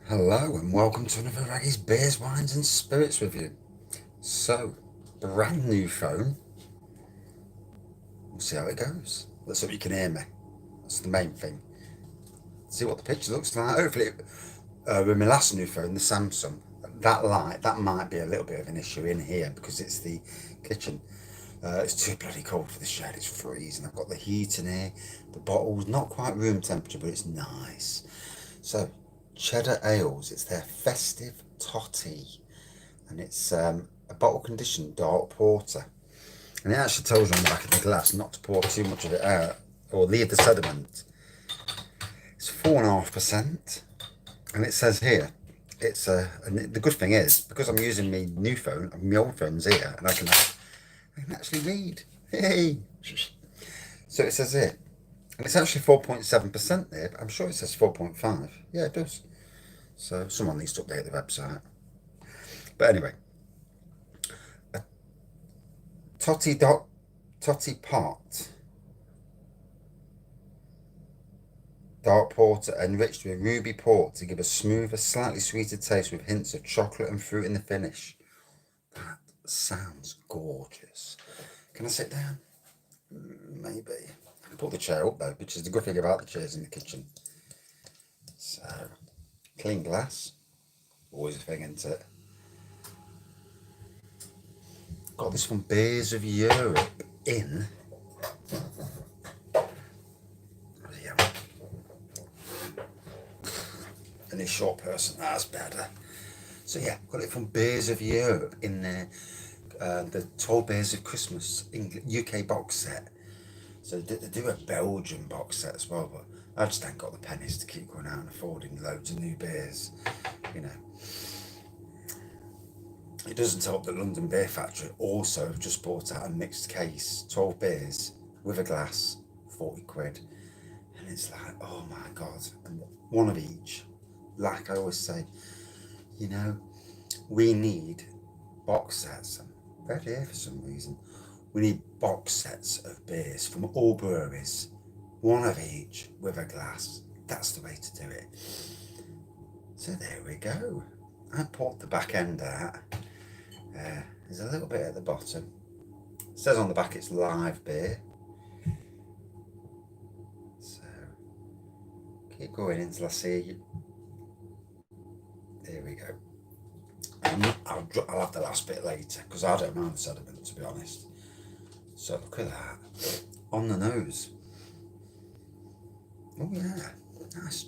Hello and welcome to another Raggy's Beers, Wines and Spirits review. So, brand new phone. We'll see how it goes. Let's hope you can hear me. That's the main thing. See what the picture looks like. Hopefully, with my last new phone, the Samsung, that light, that might be a little bit of an issue in here because it's the kitchen. It's too bloody cold for the shed, it's freezing. I've got the heat in here. The bottle's not quite room temperature, but it's nice. So, Cheddar Ales, it's their Festive Totty. And it's a bottle conditioned dark porter. And it actually tells you on the back of the glass not to pour too much of it out or leave the sediment. It's 4.5%. And it says here, and the good thing is, because I'm using my new phone, my old phone's here, and I can actually read. Hey! So it says here, and it's actually 4.7% there, but I'm sure it says 4.5. Yeah, it does. So someone needs to update the website. But anyway, Totty Pot dark porter enriched with ruby port to give a smoother, slightly sweeter taste with hints of chocolate and fruit in the finish. That sounds gorgeous. Can I sit down? Maybe. I can put the chair up though, which is the good thing about the chairs in the kitchen. So, clean glass. Always a thing, isn't it? Got this from Beers of Europe in. And a short person, that's better. So yeah, got it from Beers of Europe in there. The 12 Beers of Christmas UK box set. So they do a Belgian box set as well, but I just ain't got the pennies to keep going out and affording loads of new beers, you know. It doesn't help that London Beer Factory also have just bought out a mixed case, 12 beers with a glass, 40 quid. And it's like, oh my God, and one of each. Like I always say, you know, we need box sets. I'm red here for some reason. We need box sets of beers from all breweries, one of each with a glass. That's the way to do it. So there we go. I poured the back end out. There's a little bit at the bottom. It says on the back it's live beer. So keep going until I see you. There we go. I'll have the last bit later because I don't mind the sediment, to be honest. So look at that. On the nose. Oh yeah, nice.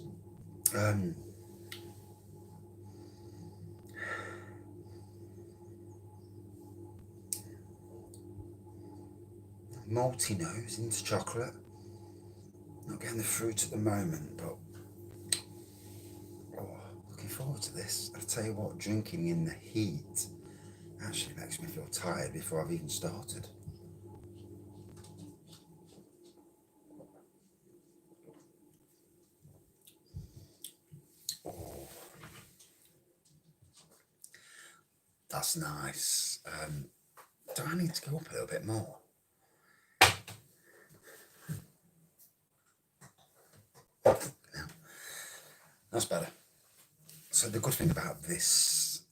Malty nose into chocolate. Not getting the fruit at the moment, but looking forward to this. I'll tell you what, drinking in the heat actually makes me feel tired before I've even started. Oh, that's nice. Do I need to go up a little bit more? No, that's better. So the good thing about this,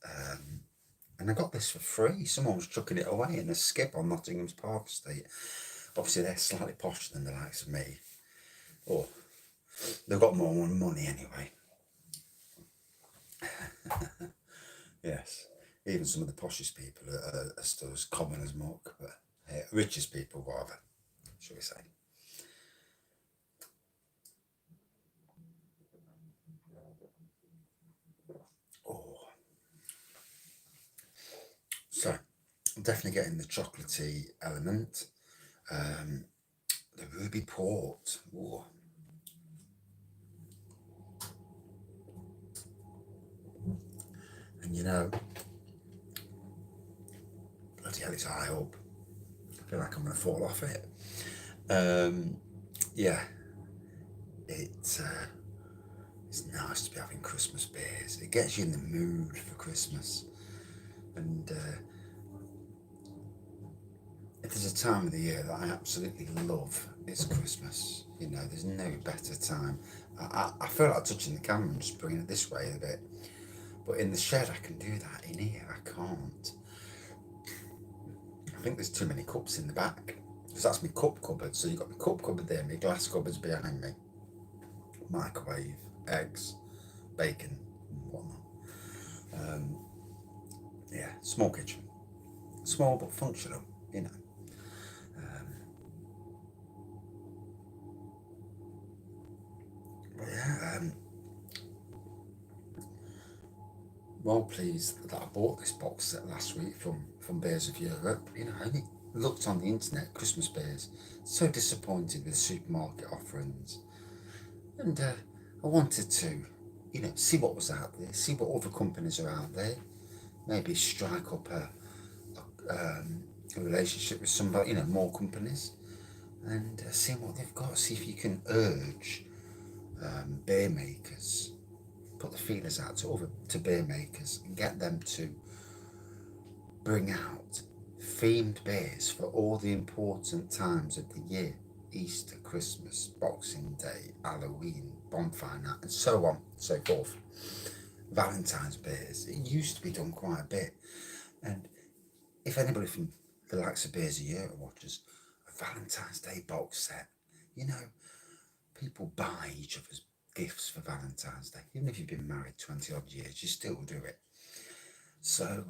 and I got this for free. Someone was chucking it away in a skip on Nottingham's Park Estate. Obviously, they're slightly posher than the likes of me. Or they've got more money anyway. Yes, even some of the poshest people are still as common as muck, but richest people rather, shall we say. Oh, so I'm definitely getting the chocolatey element. The ruby port. Ooh. And you know, bloody hell, it's high up. I feel like I'm going to fall off it. Yeah, it's nice to be having Christmas beers. It gets you in the mood for Christmas. And if there's a time of the year that I absolutely love, it's Christmas. You know, there's no better time. I feel like touching the camera and just bringing it this way a bit. But in the shed I can do that. In here I can't. I think there's too many cups in the back. Because that's my cup cupboard. So you've got my cup cupboard there, my glass cupboards behind me. Microwave, eggs, bacon, and whatnot. Yeah, small kitchen. Small but functional, you know. But yeah, well pleased that I bought this box set last week from Beers of Europe. You know, I only looked on the internet, Christmas beers. So disappointed with supermarket offerings. And I wanted to, you know, see what was out there, see what other companies are out there. Maybe strike up a relationship with somebody, you know, more companies. And see what they've got. See if you can urge beer makers, put the feelers out to beer makers and get them to bring out themed beers for all the important times of the year: Easter, Christmas, Boxing Day, Halloween, bonfire night, and so on and so forth. Valentine's beers, it used to be done quite a bit. And if anybody from the likes of Beers of Europe watches, a Valentine's Day box set, you know, people buy each other's gifts for Valentine's Day. Even if you've been married 20 odd years, you still do it. So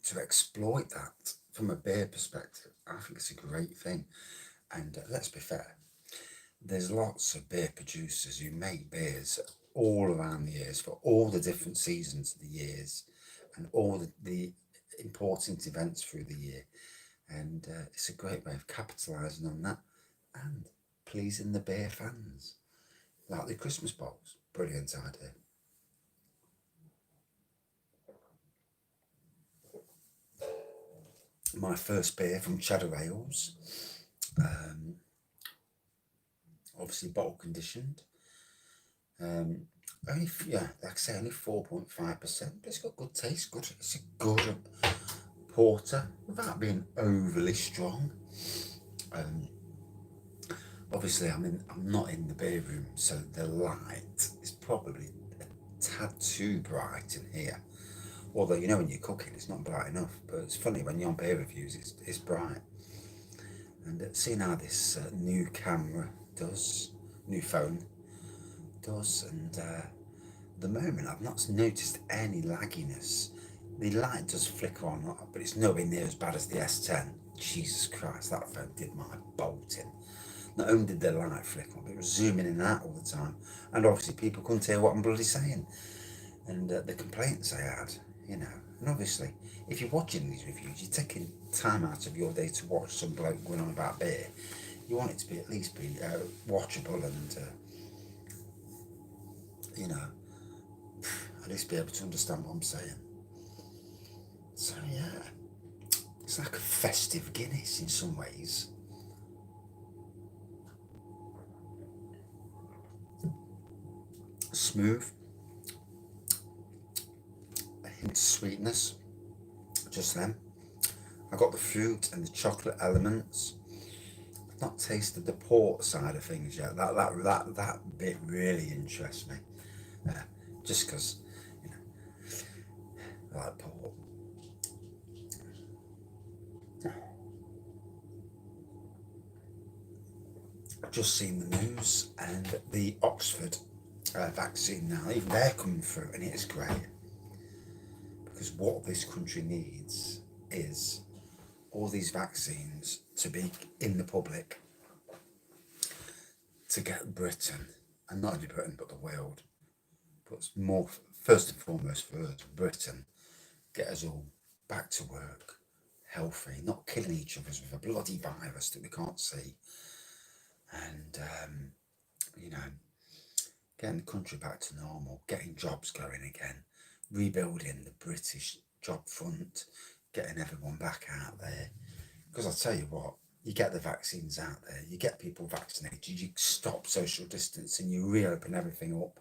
to exploit that from a beer perspective, I think it's a great thing. And let's be fair, there's lots of beer producers who make beers all around the years for all the different seasons of the years and all the important events through the year. And it's a great way of capitalising on that and pleasing the beer fans. Like the Christmas box, brilliant idea. My first beer from Cheddar Ales, obviously bottle conditioned. Only, yeah, like I say, only 4.5%, but it's got good taste. Good, it's a good porter without being overly strong. Obviously, I'm not in the beer room, so the light is probably a tad too bright in here. Although, you know, when you're cooking, it's not bright enough. But it's funny, when you're on beer reviews, it's bright. And seeing how this new camera does, new phone does, and the moment I've not noticed any lagginess. The light does flicker on, but it's nowhere near as bad as the S10. Jesus Christ, that phone did my bolting. Not only did the light flicker on, but it was zooming in and out all the time. And obviously people couldn't hear what I'm bloody saying. And the complaints I had, you know. And obviously, if you're watching these reviews, you're taking time out of your day to watch some bloke going on about beer. You want it to be at least watchable and, you know, at least be able to understand what I'm saying. So yeah, it's like a festive Guinness in some ways. Smooth, a hint of sweetness, just then. I got the fruit and the chocolate elements. I've not tasted the port side of things yet. That bit really interests me. Just because, you know, I like port. I've just seen the news and the Oxford vaccine now, even they're coming through, and it is great. Because what this country needs is all these vaccines to be in the public to get Britain, and not only Britain but the world, but more first and foremost for us, Britain, get us all back to work, healthy, not killing each other with a bloody virus that we can't see, and you know, getting the country back to normal, getting jobs going again, rebuilding the British job front, getting everyone back out there. Because I'll tell you what, you get the vaccines out there, you get people vaccinated, you stop social distancing, you reopen everything up,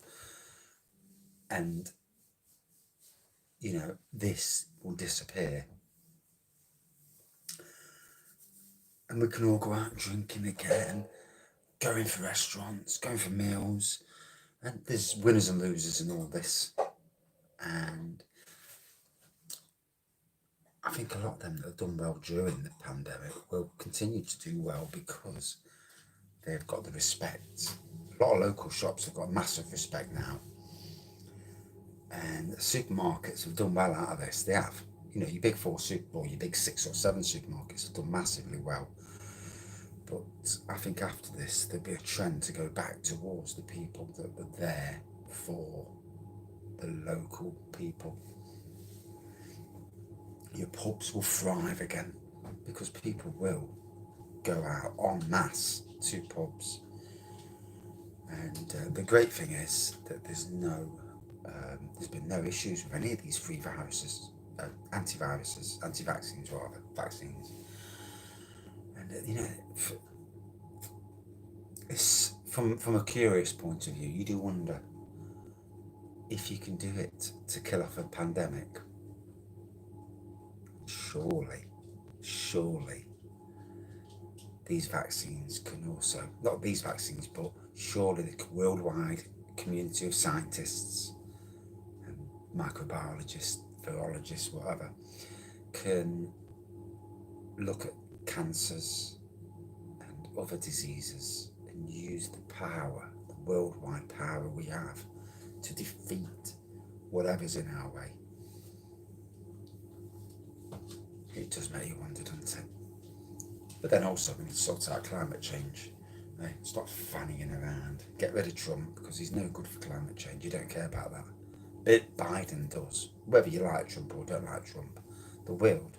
and you know, this will disappear. and we can all go out drinking again, going for restaurants, going for meals, and there's winners and losers in all this. And I think a lot of them that have done well during the pandemic will continue to do well because they've got the respect. A lot of local shops have got massive respect now, and supermarkets have done well out of this. They have. You know, your big four or your big 6 or 7 supermarkets have done massively well. But I think after this, there'll be a trend to go back towards the people that were there for the local people. Your pubs will thrive again because people will go out en masse to pubs. And the great thing is that there's been no issues with any of these free viruses, anti-vaccines rather, vaccines. And you know, it's from a curious point of view, you do wonder if you can do it to kill off a pandemic. Surely these vaccines can also, not these vaccines, but surely the worldwide community of scientists and microbiologists, virologists, whatever, can look at cancers and other diseases and use the power, the worldwide power we have to defeat whatever's in our way. It does make you wonder, doesn't it? But then also we need to sort out climate change. Stop fanning around. Get rid of Trump because he's no good for climate change. You don't care about that. But Biden does. Whether you like Trump or don't like Trump, the world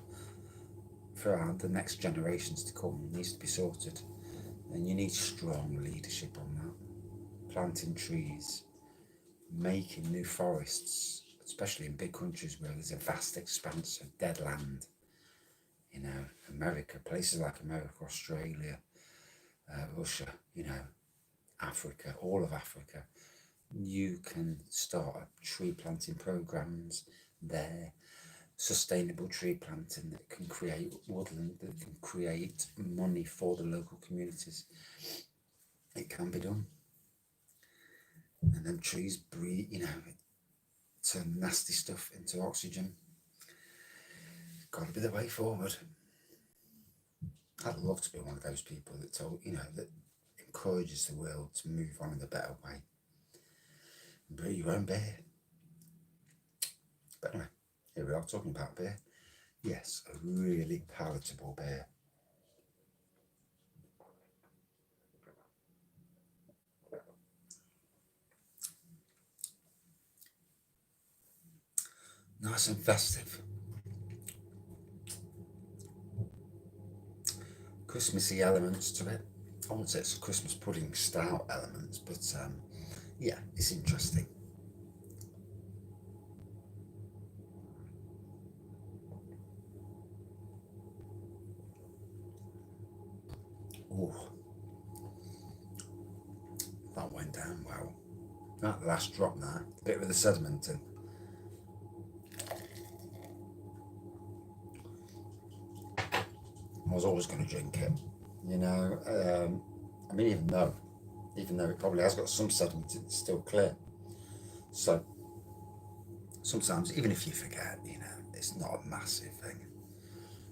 for the next generations to come needs to be sorted. And you need strong leadership on that. Planting trees, making new forests, especially in big countries where there's a vast expanse of dead land. You know, America, places like America, Australia, Russia, you know, Africa, all of Africa, you can start tree planting programs there, sustainable tree planting that can create woodland, that can create money for the local communities. It can be done. And then trees breathe, you know, turn nasty stuff into oxygen. Got to be the way forward. I'd love to be one of those people that that encourages the world to move on in a better way. Brew your own beer. But anyway, here we are talking about beer. Yes, a really palatable beer. Nice and festive. Christmassy elements to it. I wouldn't say it's a Christmas pudding style elements, but yeah, it's interesting. Oh, that went down well. That last drop there, a bit with the sediment in. I was always going to drink it, you know. I mean, even though it probably has got some sediment, it's still clear. So sometimes, even if you forget, you know, it's not a massive thing.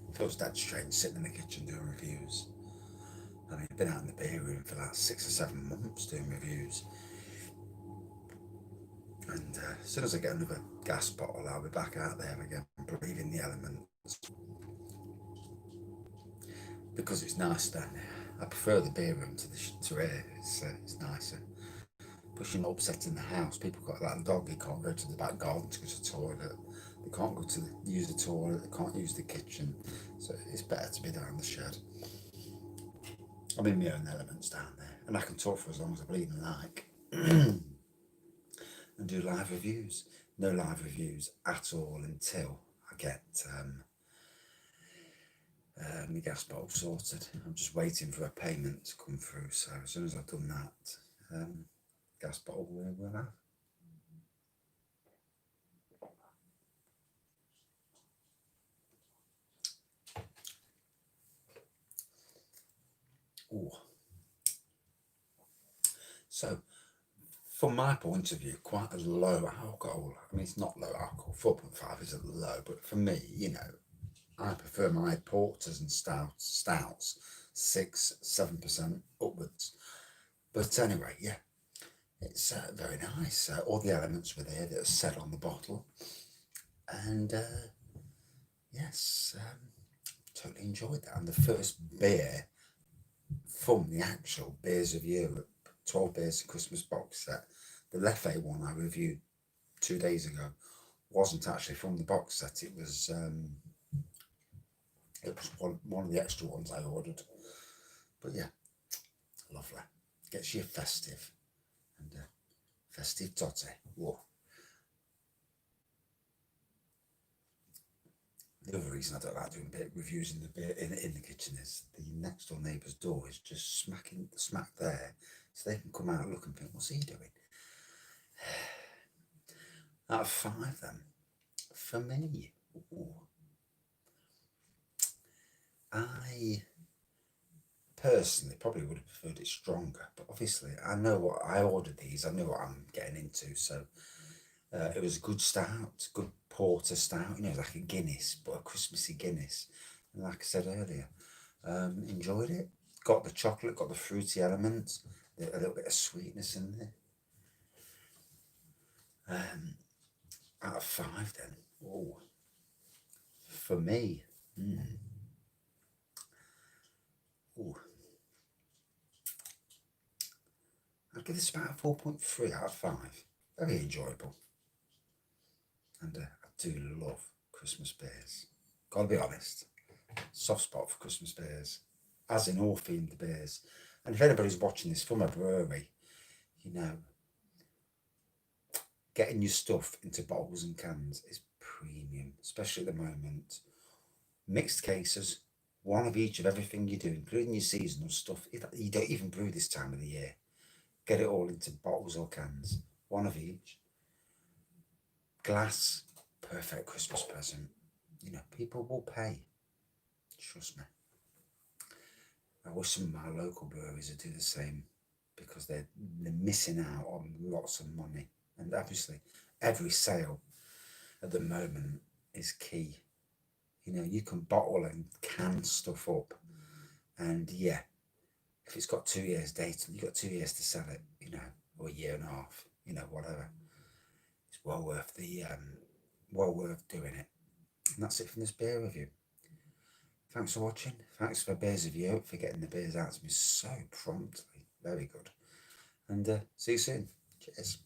It feels dead strange sitting in the kitchen doing reviews. I mean, I've been out in the beer room for like 6 or 7 months doing reviews. And as soon as I get another gas bottle, I'll be back out there again, breathing the elements. Because it's nice down there. I prefer the beer room to air. It's nicer. Plus, you're not upsetting the house. People got like a dog, they can't go to the back garden to go to the toilet. They can't go to use the toilet. They can't use the kitchen. So it's better to be down the shed. I'm in my own elements down there, and I can talk for as long as I bleeding like, and do live reviews. No live reviews at all until I get my gas bottle sorted. I'm just waiting for a payment to come through. So as soon as I've done that, gas bottle we'll have. Ooh. So, from my point of view, quite a low alcohol. I mean, it's not low alcohol. 4.5 isn't low, but for me, I prefer my porters and stouts 6-7% upwards. But anyway, yeah, it's very nice. All the elements were there that are said on the bottle, and yes, totally enjoyed that. And the first beer from the actual Beers of Europe 12 Beers of Christmas box set, the Leffe one I reviewed 2 days ago, wasn't actually from the box set. It was one of the extra ones I ordered. But yeah, lovely. Gets you festive. And Festive Totty. Whoa. The other reason I don't like doing reviews in the beer in the kitchen is the next door neighbour's door is just smack there, so they can come out, look and think, what's he doing? Out of 5, then, for me, ooh, I personally probably would have preferred it stronger, but obviously I know what I ordered these. I know what I'm getting into, so it was a good stout, good porter stout. Like a Guinness, but a Christmassy Guinness. And like I said earlier, enjoyed it. Got the chocolate, got the fruity elements, a little bit of sweetness in there. Out of 5, then, oh, for me, oh, I'd give this about a 4.3 out of 5. Very enjoyable. And I do love Christmas beers. Gotta be honest. Soft spot for Christmas beers, as in all themed beers. And if anybody's watching this from a brewery, getting your stuff into bottles and cans is premium, especially at the moment. Mixed cases, one of each of everything you do, including your seasonal stuff. You don't even brew this time of the year. Get it all into bottles or cans, one of each. Glass, perfect Christmas present. People will pay. Trust me. I wish some of my local breweries would do the same, because they're missing out on lots of money. And obviously, every sale at the moment is key. You can bottle and can stuff up, and yeah, if it's got 2 years date, you've got 2 years to sell it, or a year and a half, whatever. It's well worth doing it. And that's it from this beer review. Thanks for watching. Thanks for Beers of Europe for getting the beers out to me so promptly. Very good. And see you soon. Cheers.